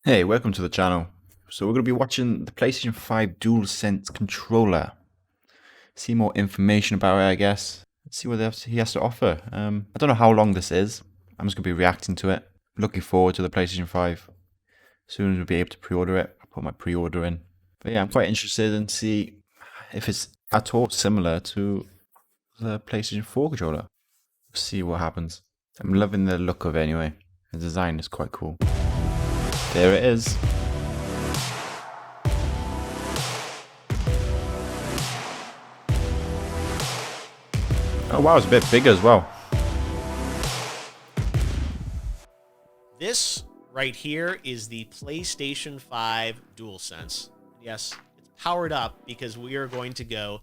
Hey, welcome to the channel. So we're going to be watching the PlayStation 5 DualSense controller. See more information about it, I guess. See what he has to offer. I don't know how long this is. I'm just going to be reacting to it. Looking forward to the PlayStation 5. As soon as we'll be able to pre-order it, I'll put my pre-order in. But yeah, I'm quite interested in see if it's at all similar to the PlayStation 4 controller. See what happens. I'm loving the look of it anyway. The design is quite cool. There it is. Oh wow, it's a bit bigger as well. This right here is the PlayStation 5 DualSense. Yes, it's powered up because we are going to go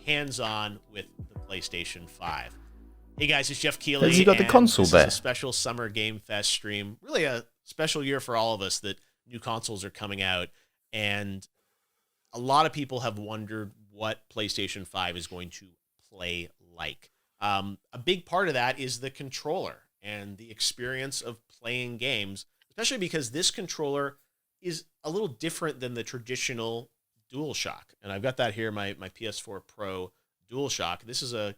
hands-on with the PlayStation 5. Hey guys, it's Jeff Keighley. Has he got the console this there? is a special Summer Game Fest stream. Really a special year for all of us that new consoles are coming out. And a lot of people have wondered what PlayStation 5 is going to play like. A big part of that is the controller and the experience of playing games, especially because this controller is a little different than the traditional DualShock. And I've got that here, my PS4 Pro DualShock. This is a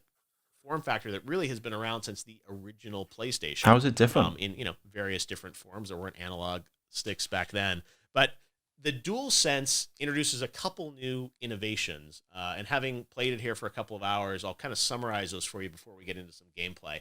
form factor that really has been around since the original PlayStation. How is it different? In various different forms. There weren't analog sticks back then, but the DualSense introduces a couple new innovations, and having played it here for a couple of hours, I'll kind of summarize those for you before we get into some gameplay.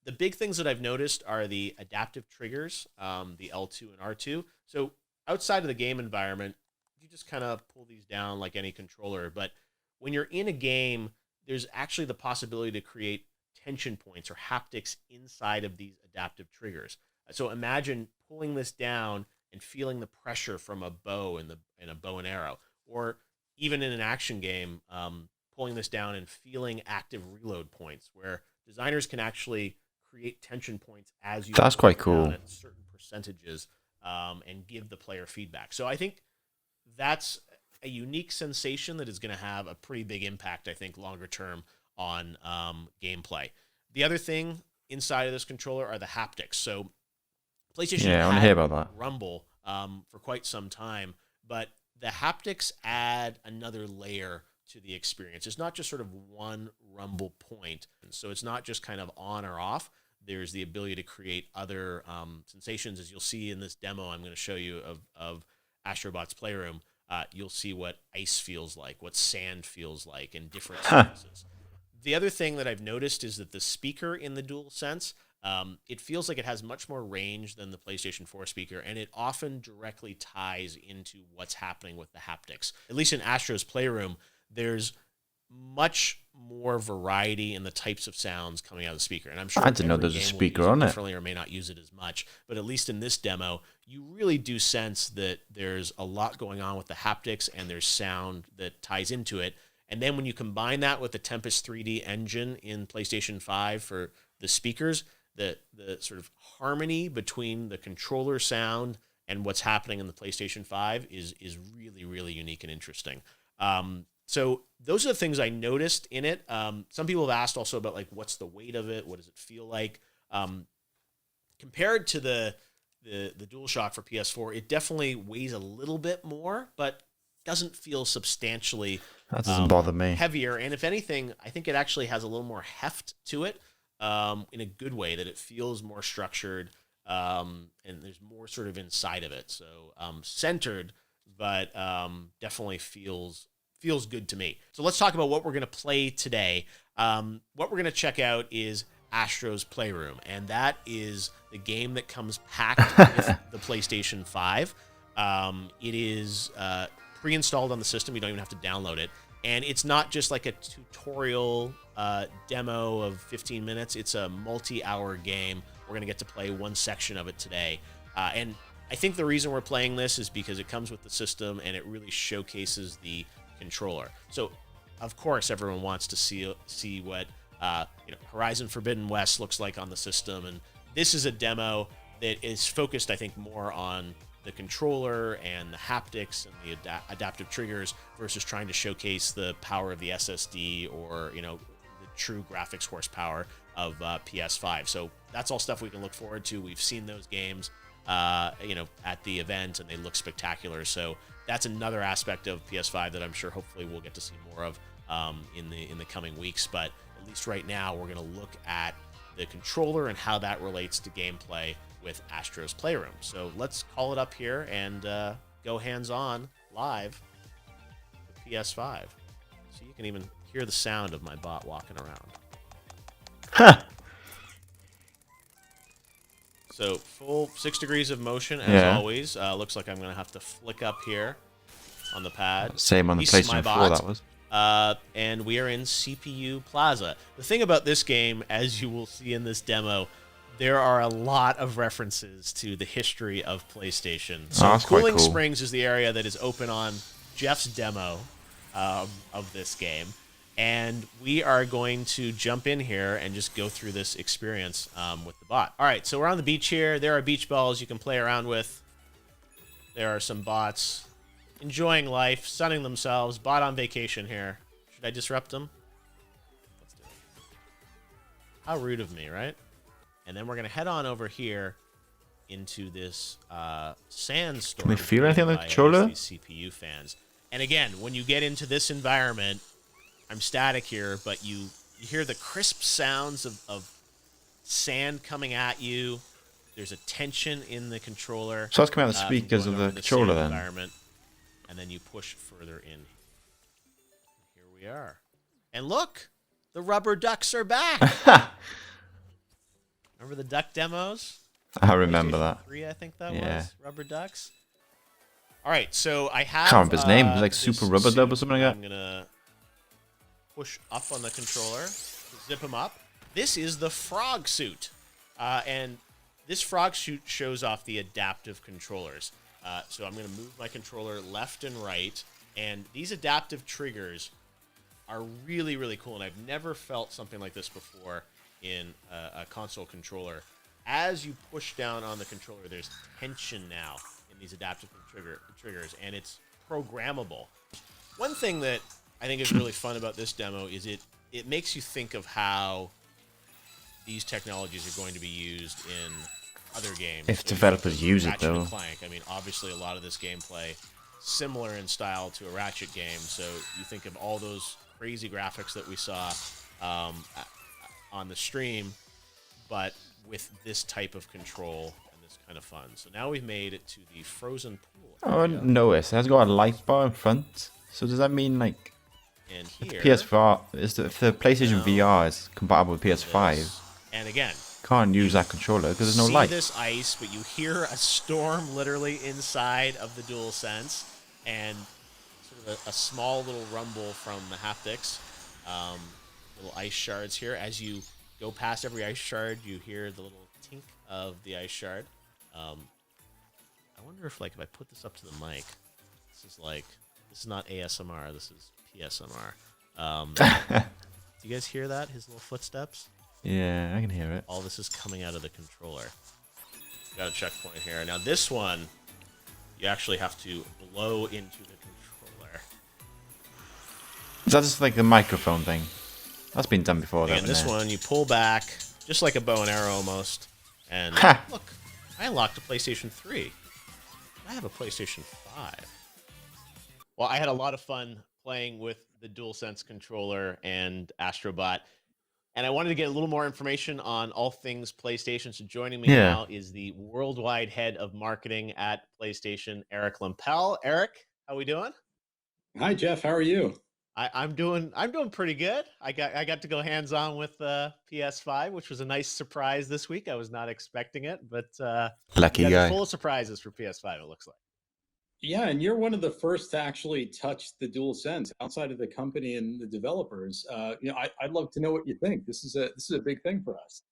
The big things that I've noticed are the adaptive triggers, the L2 and R2. So outside of the game environment, you just kind of pull these down like any controller. But when you're in a game, there's actually the possibility to create tension points or haptics inside of these adaptive triggers. So imagine pulling this down and feeling the pressure from a bow in a bow and arrow, or even in an action game, pulling this down and feeling active reload points, where designers can actually create tension points as you. That's quite cool. At certain percentages, and give the player feedback. So I think that's a unique sensation that is going to have a pretty big impact, I think, longer term on gameplay. The other thing inside of this controller are the haptics. So PlayStation I want to hear about that. Rumble for quite some time, but the haptics add another layer to the experience. It's not just sort of one rumble point. So it's not just kind of on or off. There's the ability to create other sensations. As you'll see in this demo I'm going to show you of Astrobot's Playroom, you'll see what ice feels like, what sand feels like, in different surfaces. The other thing that I've noticed is that the speaker in the DualSense, it feels like it has much more range than the PlayStation 4 speaker, and it often directly ties into what's happening with the haptics. At least in Astro's Playroom, there's much more variety in the types of sounds coming out of the speaker. And I'm sure I didn't know there's a speaker on it. Differently, or may not use it as much. But at least in this demo, you really do sense that there's a lot going on with the haptics, and there's sound that ties into it. And then when you combine that with the Tempest 3D engine in PlayStation 5 for the speakers, the sort of harmony between the controller sound and what's happening in the PlayStation 5 is really, really unique and interesting. So those are the things I noticed in it. Some people have asked also about, like, what's the weight of it? What does it feel like? Compared to the DualShock for PS4, it definitely weighs a little bit more, but doesn't feel substantially That doesn't bother me. heavier. And if anything, I think it actually has a little more heft to it, in a good way, that it feels more structured, and there's more sort of inside of it. So centered, but definitely feels good to me. So let's talk about what we're going to play today. What we're going to check out is Astro's Playroom, and that is the game that comes packed with the PlayStation 5. It is pre-installed on the system. You don't even have to download it. And it's not just like a tutorial demo of 15 minutes. It's a multi-hour game. We're going to get to play one section of it today. And I think the reason we're playing this is because it comes with the system, and it really showcases the controller. So, of course, everyone wants to see what Horizon Forbidden West looks like on the system. And this is a demo that is focused, I think, more on the controller and the haptics and the adaptive triggers versus trying to showcase the power of the SSD or, the true graphics horsepower of PS5. So that's all stuff we can look forward to. We've seen those games. at the event, and they look spectacular. So that's another aspect of PS5 that I'm sure hopefully we'll get to see more of in the coming weeks. But at least right now, we're going to look at the controller and how that relates to gameplay with Astro's Playroom. So let's call it up here and go hands-on live with PS5. So you can even hear the sound of my bot walking around. Huh. So full 6 degrees of motion as always. Looks like I'm going to have to flick up here on the pad. Same on the PlayStation 4, that was. And we are in CPU Plaza. The thing about this game, as you will see in this demo, there are a lot of references to the history of PlayStation. So Cooling Springs is the area that is open on Jeff's demo of this game. And we are going to jump in here and just go through this experience with the bot. All right, so we're on the beach here. There are beach balls you can play around with. There are some bots enjoying life, sunning themselves. Bot on vacation here. Should I disrupt them? Let's do it. How rude of me, right? And then we're going to head on over here into this sandstorm. Can we feel anything on the controller? These CPU fans. And again, when you get into this environment, I'm static here, but you hear the crisp sounds of sand coming at you. There's a tension in the controller. So that's coming out of the speakers of the controller then. Environment, and then you push further in. Here we are. And look, the rubber ducks are back. Remember the duck demos? I remember that. 3, I think that was. Rubber ducks. All right, so I have... I can't remember his name. It was like Super Rubber Dub or something like that. I'm going to push up on the controller to zip him up. This is the frog suit. And this frog suit shows off the adaptive controllers. So I'm going to move my controller left and right. And these adaptive triggers are really, really cool. And I've never felt something like this before in a console controller. As you push down on the controller, there's tension now in these adaptive triggers, and it's programmable. One thing that I think is really fun about this demo is it makes you think of how these technologies are going to be used in other games. If developers use it, though. Clank. I mean, obviously a lot of this gameplay similar in style to a Ratchet game, so you think of all those crazy graphics that we saw on the stream, but with this type of control and this kind of fun. So now we've made it to the frozen pool. Oh, I noticed. It has got a light bar in front. So does that mean, like, and here, PS4 if the PlayStation VR is compatible with PS5, and again, can't use that controller because there's no light. See this ice, but you hear a storm literally inside of the DualSense, and sort of a small little rumble from the haptics. Little ice shards here. As you go past every ice shard, you hear the little tink of the ice shard. I wonder if, like, if I put this up to the mic, this is not ASMR. This is PSMR. Do you guys hear that? His little footsteps? Yeah, I can hear it. All this is coming out of the controller. Got a checkpoint here. Now this one, you actually have to blow into the controller. Is that just like the microphone thing? That's been done before. And this one, you pull back, just like a bow and arrow almost. And look, I unlocked a PlayStation 3. I have a PlayStation 5. Well, I had a lot of fun playing with the DualSense controller and Astrobot. And I wanted to get a little more information on all things PlayStation. So joining me now is the worldwide head of marketing at PlayStation, Eric Lempel. Eric, how we doing? Hi, Jeff. How are you? I'm doing pretty good. I got to go hands-on with PS5, which was a nice surprise this week. I was not expecting it, but lucky guy. Full of surprises for PS5. It looks like. Yeah, and you're one of the first to actually touch the DualSense outside of the company and the developers. I'd love to know what you think. This is a big thing for us.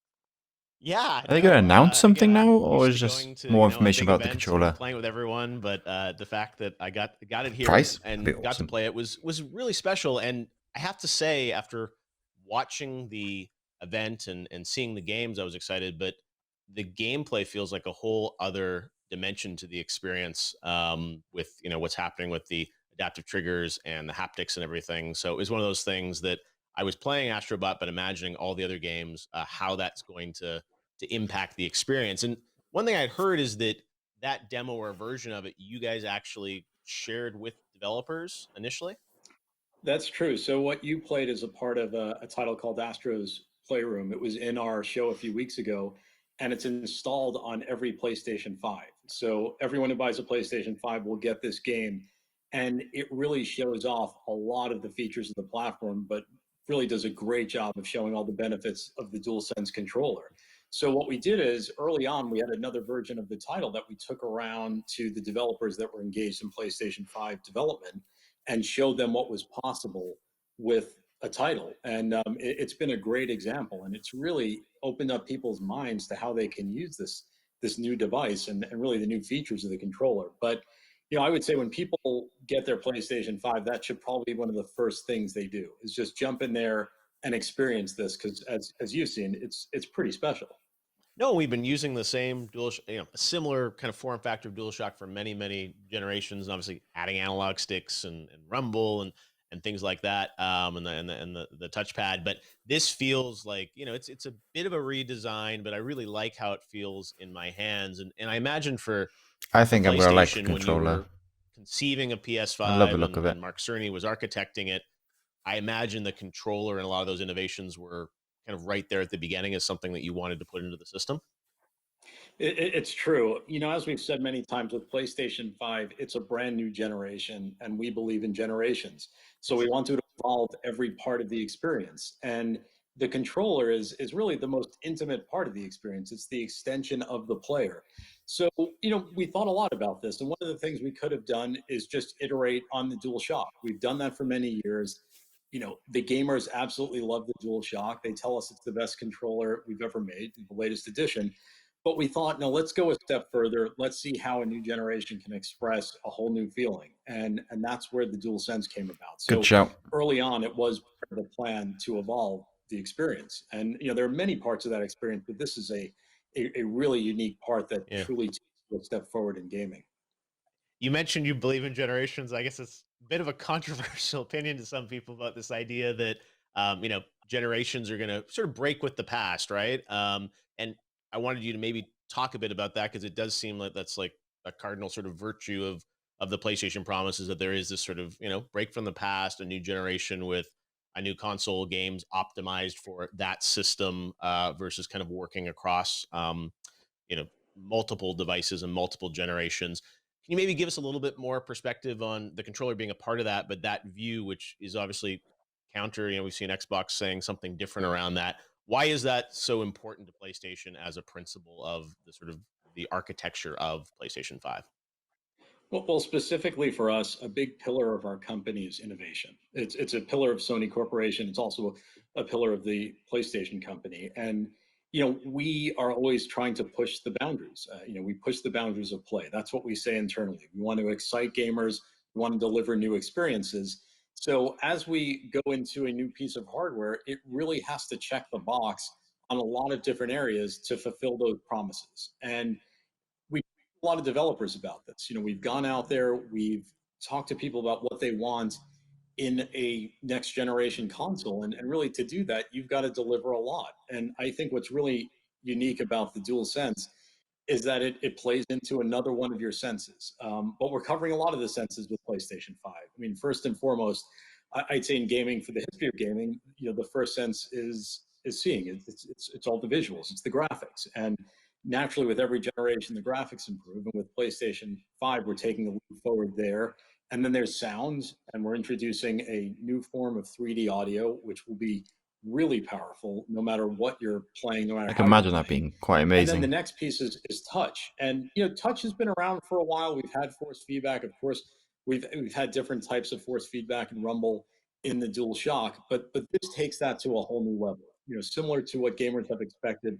Yeah. Are they going to announce something now, or is just more information about the controller? Playing with everyone, but the fact that I got it here and got to play it was really special. And I have to say, after watching the event and seeing the games, I was excited. But the gameplay feels like a whole other dimension to the experience with what's happening with the adaptive triggers and the haptics and everything. So it was one of those things that I was playing Astrobot, but imagining all the other games, how that's going to impact the experience. And One thing I'd heard is that that demo or version of it, you guys actually shared with developers initially. That's true. So what you played is a part of a title called Astro's Playroom. It was in our show a few weeks ago, and it's installed on every PlayStation 5. So everyone who buys a PlayStation 5 will get this game, and it really shows off a lot of the features of the platform, but really does a great job of showing all the benefits of the DualSense controller. So what we did is early on, we had another version of the title that we took around to the developers that were engaged in PlayStation 5 development and showed them what was possible with a title. And it's been a great example, and it's really opened up people's minds to how they can use this new device and really the new features of the controller. But I would say when people get their PlayStation 5, that should probably be one of the first things they do is just jump in there and experience this because as you've seen, it's pretty special. No, we've been using the same a similar kind of form factor of DualShock for many, many generations, and obviously adding analog sticks and rumble and things like that, and the touchpad. But this feels like it's a bit of a redesign, but I really like how it feels in my hands, and I imagine I for think I'm gonna like the PlayStation when you controller. were conceiving a I love the PS5 look of it. and Mark Cerny was architecting it. I imagine the controller and a lot of those innovations were kind of right there at the beginning as something that you wanted to put into the system. It's true. As we've said many times with PlayStation 5, it's a brand new generation, and we believe in generations. So we want to evolve every part of the experience. And the controller is really the most intimate part of the experience. It's the extension of the player. So, we thought a lot about this. And one of the things we could have done is just iterate on the DualShock. We've done that for many years. The gamers absolutely love the DualShock. They tell us it's the best controller we've ever made, the latest edition. But we thought, no, let's go a step further. Let's see how a new generation can express a whole new feeling. And that's where the DualSense came about. Good So shout. early on, it was part of the plan to evolve the experience. And there are many parts of that experience, but this is a really unique part that Yeah. truly takes a step forward in gaming. You mentioned you believe in generations. I guess it's a bit of a controversial opinion to some people about this idea that generations are going to sort of break with the past, right? And I wanted you to maybe talk a bit about that because it does seem like that's like a cardinal sort of virtue of the PlayStation promise is that there is this sort of break from the past, a new generation with a new console games optimized for that system versus kind of working across you know multiple devices and multiple generations. Can you maybe give us a little bit more perspective on the controller being a part of that, but that view, which is obviously counter, we've seen Xbox saying something different around that. Why is that so important to PlayStation as a principle of the sort of the architecture of PlayStation 5? Well, specifically for us, a big pillar of our company is innovation. It's a pillar of Sony Corporation. It's also a pillar of the PlayStation Company. And we are always trying to push the boundaries. We push the boundaries of play. That's what we say internally. We want to excite gamers. We want to deliver new experiences. So as we go into a new piece of hardware, it really has to check the box on a lot of different areas to fulfill those promises. And we a lot of developers about this. We've gone out there, we've talked to people about what they want in a next generation console. And really to do that, you've got to deliver a lot. And I think what's really unique about the DualSense is that it plays into another one of your senses. But we're covering a lot of the senses with PlayStation 5. I mean, first and foremost, I'd say in gaming, for the history of gaming, the first sense is seeing. It's all the visuals, it's the graphics, and naturally, with every generation, the graphics improve. And with PlayStation 5, we're taking a leap forward there. And then there's sound, and we're introducing a new form of 3D audio, which will be really powerful no matter what you're playing, no matter I how can you're imagine that playing. being quite And then the amazing. next piece is touch. And touch has been around for a while. We've had force feedback. Of course, we've had different types of force feedback and rumble in the DualShock, but this takes that to a whole new level. Similar to what gamers have expected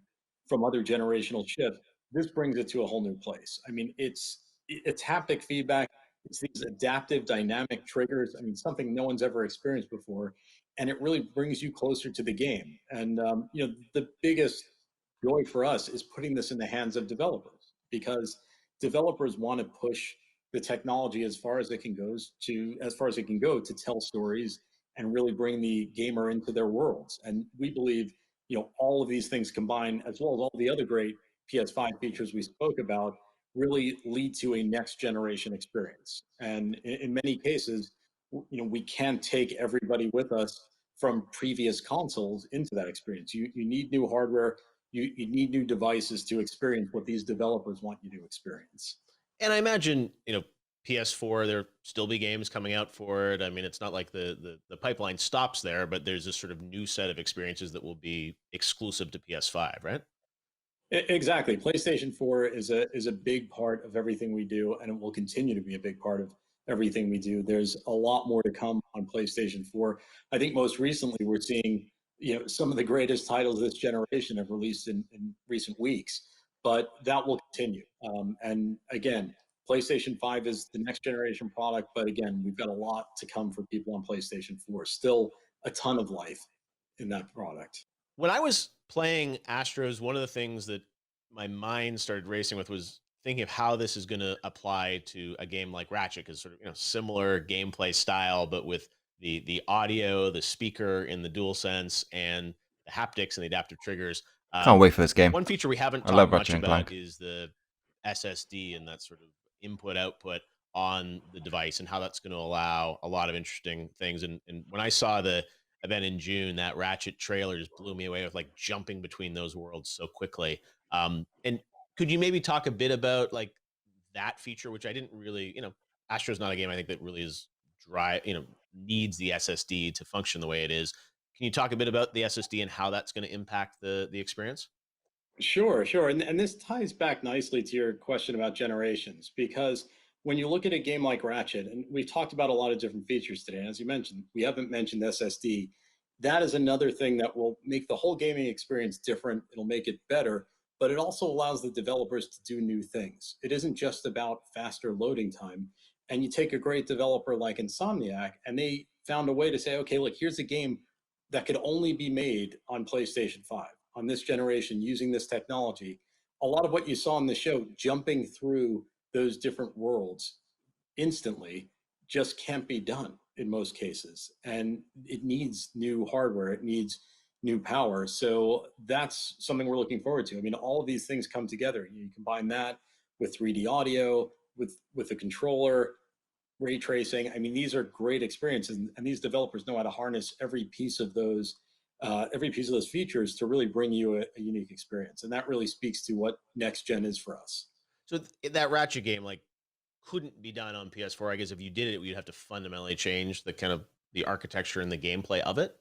from other generational shifts, this brings it to a whole new place. I mean, it's haptic feedback. It's these adaptive dynamic triggers. I mean, something no one's ever experienced before, and it really brings you closer to the game. And the biggest joy for us is putting this in the hands of developers because developers want to push the technology as far as it can go to tell stories and really bring the gamer into their worlds. And we believe all of these things combined, as well as all the other great PS5 features we spoke about really lead to a next generation experience. And in many cases, we can't take everybody with us from previous consoles into that experience. You need new hardware, you need new devices to experience what these developers want you to experience. And I imagine, PS4, there'll still be games coming out for it. I mean, it's not like the pipeline stops there, but there's this sort of new set of experiences that will be exclusive to PS5, right? Exactly. PlayStation 4 is a big part of everything we do, and it will continue to be a big part of everything we do. There's a lot more to come on PlayStation 4. I think most recently we're seeing, some of the greatest titles this generation have released in recent weeks, but that will continue. And again, PlayStation 5 is the next generation product, but again, we've got a lot to come for people on PlayStation 4. Still a ton of life in that product. When I was playing Astros, one of the things that my mind started racing with was thinking of how this is going to apply to a game like Ratchet, because sort of similar gameplay style, but with the audio, the speaker in the DualSense, and the haptics and the adaptive triggers. Can't wait for this game. One feature we haven't I love talked much Ratchet and about Clank. is the SSD and that sort of input output on the device, and how that's going to allow a lot of interesting things. And when I saw the event in June, that Ratchet trailer just blew me away with like jumping between those worlds so quickly. And could you maybe talk a bit about like that feature, which I didn't really, Astro's not a game I think that really is dry, needs the SSD to function the way it is. Can you talk a bit about the SSD and how that's going to impact the experience? Sure, sure. And this ties back nicely to your question about generations, because when you look at a game like Ratchet, and we've talked about a lot of different features today, and as you mentioned, we haven't mentioned SSD. That is another thing that will make the whole gaming experience different. It'll make it better, but it also allows the developers to do new things. It isn't just about faster loading time. And you take a great developer like Insomniac, and they found a way to say, okay, look, here's a game that could only be made on PlayStation 5, on this generation, using this technology. A lot of what you saw in the show, jumping through those different worlds instantly, just can't be done in most cases. And it needs new hardware, it needs new power. So that's something we're looking forward to. I mean, all of these things come together. You combine that with 3D audio, with a controller, ray tracing. I mean, these are great experiences, and these developers know how to harness every piece of those features to really bring you a unique experience. And that really speaks to what next gen is for us. So that Ratchet game, like, couldn't be done on PS4. I guess if you did it, you'd have to fundamentally change the kind of the architecture and the gameplay of it.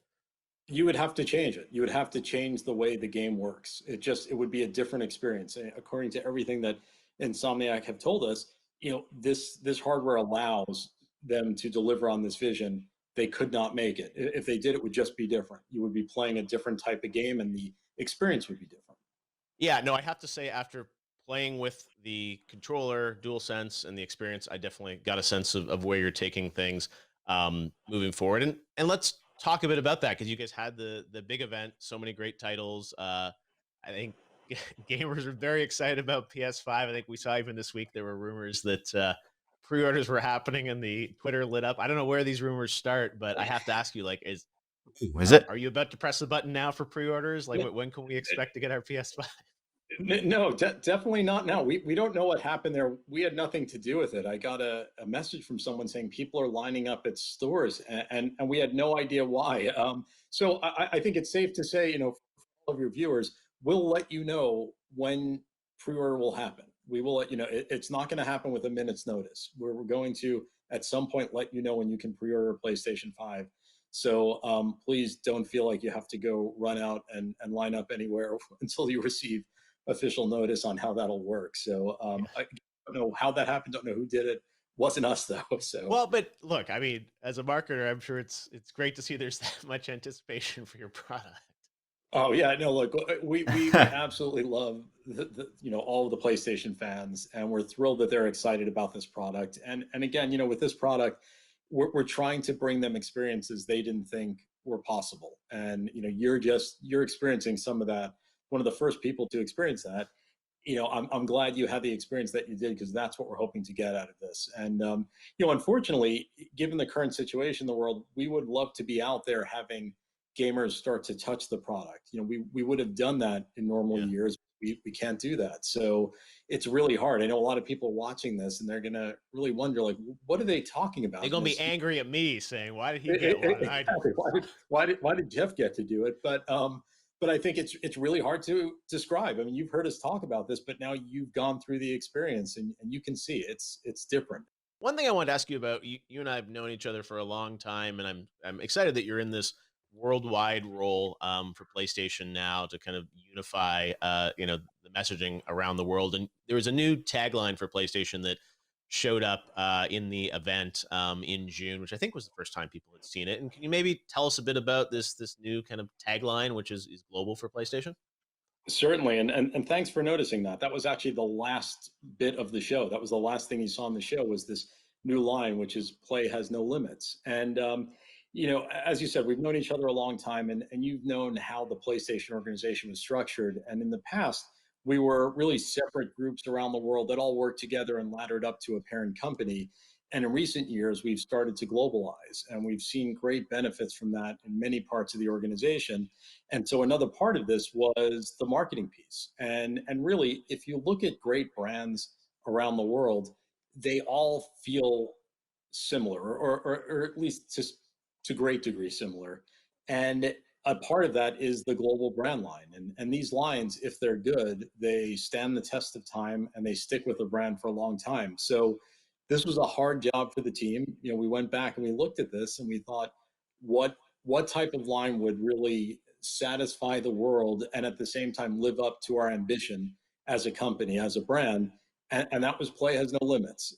You would have to change it. You would have to change the way the game works. It would be a different experience. According to everything that Insomniac have told us, this hardware allows them to deliver on this vision. They could not make it. If they did, it would just be different. You would be playing a different type of game, and the experience would be different. Yeah, no, I have to say, after playing with the controller, DualSense, and the experience, I definitely got a sense of where you're taking things moving forward. And let's talk a bit about that, because you guys had the big event, so many great titles. I think gamers are very excited about PS5. I think we saw even this week there were rumors that pre-orders were happening, and the Twitter lit up. I don't know where these rumors start, but I have to ask you, like, Is it? are you about to press the button now for pre-orders? Like, when can we expect to get our PS5? No, definitely not now. We don't know what happened there. We had nothing to do with it. I got a message from someone saying people are lining up at stores, and we had no idea why. So I think it's safe to say, for all of your viewers, we'll let you know when pre-order will happen. We will let you know. It's not going to happen with a minute's notice. We're going to, at some point, let you know when you can pre-order a PlayStation 5. So please don't feel like you have to go run out and line up anywhere until you receive official notice on how that'll work. So I don't know how that happened. Don't know who did it. Wasn't us though. So Well, but look, I mean, as a marketer, I'm sure it's great to see there's that much anticipation for your product. oh yeah, no, look, we absolutely love all of the PlayStation fans, and we're thrilled that they're excited about this product. And again, with this product, we're trying to bring them experiences they didn't think were possible. And you're experiencing some of that. One of the first people to experience that. I'm glad you had the experience that you did, because that's what we're hoping to get out of this. And unfortunately, given the current situation in the world, we would love to be out there having gamers start to touch the product. We would have done that in normal Yeah. years. we can't do that. So it's really hard. I know a lot of people are watching this and they're going to really wonder, like, what are they talking about? They're gonna be angry at me saying, "Why did he get one and I Exactly. didn't?" Why did Jeff get to do it? But I think it's really hard to describe. I mean, you've heard us talk about this, but now you've gone through the experience and you can see it's different. One thing I wanted to ask you about, you and I have known each other for a long time, and I'm excited that you're in this worldwide role for PlayStation now to kind of unify, the messaging around the world. And there was a new tagline for PlayStation that showed up in the event in June, which I think was the first time people had seen it. And can you maybe tell us a bit about this new kind of tagline, which is global for PlayStation? Certainly, and thanks for noticing that. That was actually the last bit of the show. That was the last thing you saw on the show was this new line, which is "Play has no limits." And as you said, we've known each other a long time, and you've known how the PlayStation organization was structured. And in the past, we were really separate groups around the world that all worked together and laddered up to a parent company. And in recent years, we've started to globalize, and we've seen great benefits from that in many parts of the organization. And so another part of this was the marketing piece. And really, if you look at great brands around the world, they all feel similar, or at least to great degree similar. And a part of that is the global brand line. And these lines, if they're good, they stand the test of time and they stick with the brand for a long time. So this was a hard job for the team. We went back and we looked at this and we thought, what type of line would really satisfy the world and at the same time live up to our ambition as a company, as a brand? And that was "Play has no limits."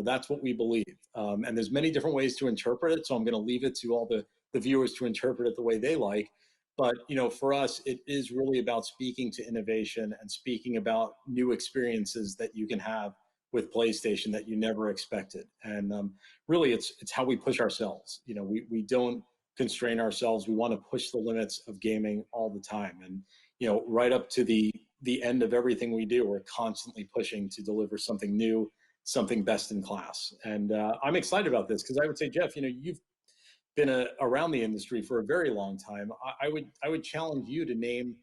That's what we believe. And there's many different ways to interpret it. So I'm going to leave it to all the viewers to interpret it the way they like. But for us, it is really about speaking to innovation and speaking about new experiences that you can have with PlayStation that you never expected. And really, it's how we push ourselves. We don't constrain ourselves. We want to push the limits of gaming all the time. And right up to the end of everything we do, we're constantly pushing to deliver something new, something best in class. And I'm excited about this because I would say, Jeff, you've been around the industry for a very long time. I would challenge you to name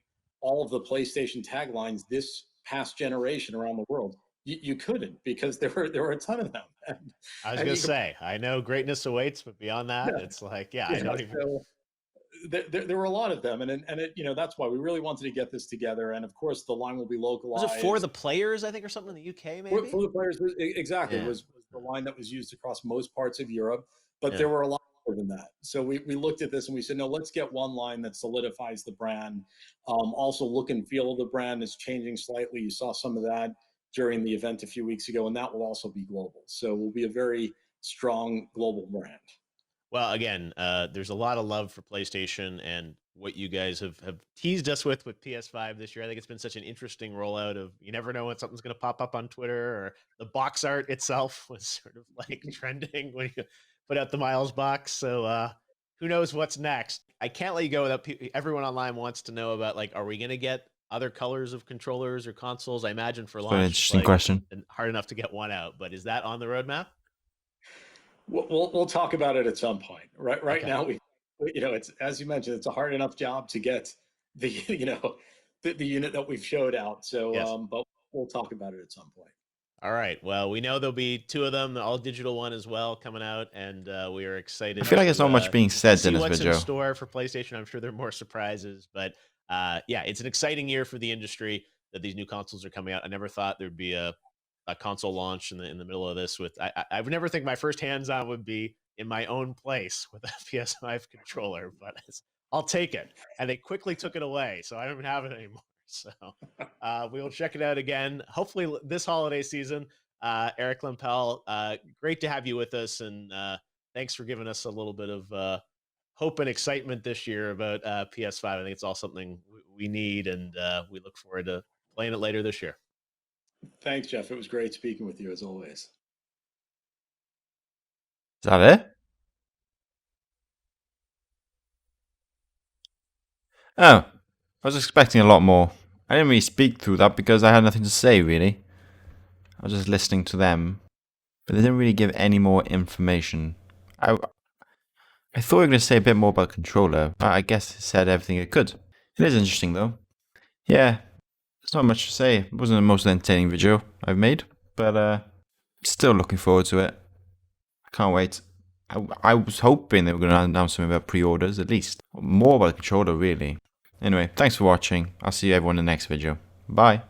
all of the PlayStation taglines this past generation around the world. You couldn't, because there were a ton of them. I was And gonna you could, say, I know greatness awaits, but beyond that, yeah, it's like, yeah, I yeah. don't even. So there were a lot of them, and that's why we really wanted to get this together. And of course, the line will be Was it for localized the players, I think, or something in the UK, maybe? for the players. Exactly, Yeah, was the line that was used across most parts of Europe, but yeah. there were a lot more than that. So we looked at this and we said, no, let's get one line that solidifies the brand. Also, look and feel of the brand is changing slightly. You saw some of that during the event a few weeks ago, and that will also be global. So we'll be a very strong global brand. Well, again, there's a lot of love for PlayStation and what you guys have teased us with PS5 this year. I think it's been such an interesting rollout of, you never know when something's going to pop up on Twitter, or the box art itself was sort of like trending when you put out the Miles box. So who knows what's next? I can't let you go without everyone online wants to know about, like, are we going to get other colors of controllers or consoles? I imagine for It's an launch, it's interesting like question. hard enough to get one out, but is that on the roadmap? We'll talk about it at some point. Right Okay. now, it's, as you mentioned, it's a hard enough job to get the the unit that we've showed out. So, Yes. but we'll talk about it at some point. All right. Well, we know there'll be two of them, the all digital one as well, coming out, and we are I excited feel like there's not much being to said in see this what's in video. store for PlayStation. I'm sure there are more surprises, but yeah, it's an exciting year for the industry that these new consoles are coming out. I never thought there'd be a console launch in the middle of this. With I would never think my first hands-on would be in my own place with a PS5 controller, but I'll take it. And they quickly took it away, so I don't even have it anymore. So we will check it out again, hopefully this holiday season. Eric Lempel, great to have you with us, and thanks for giving us a little bit of hope and excitement this year about PS5. I think it's all something we need, and we look forward to playing it later this year. Thanks, Jeff. It was great speaking with you as always. Is that it? Oh, I was expecting a lot more. I didn't really speak through that because I had nothing to say, really. I was just listening to them, but they didn't really give any more information. I thought we were going to say a bit more about the controller, but I guess it said everything it could. It is interesting, though. Yeah, there's not much to say. It wasn't the most entertaining video I've made, but still looking forward to it. I can't wait. I was hoping they were going to announce something about pre-orders, at least. More about the controller, really. Anyway, thanks for watching. I'll see everyone in the next video. Bye.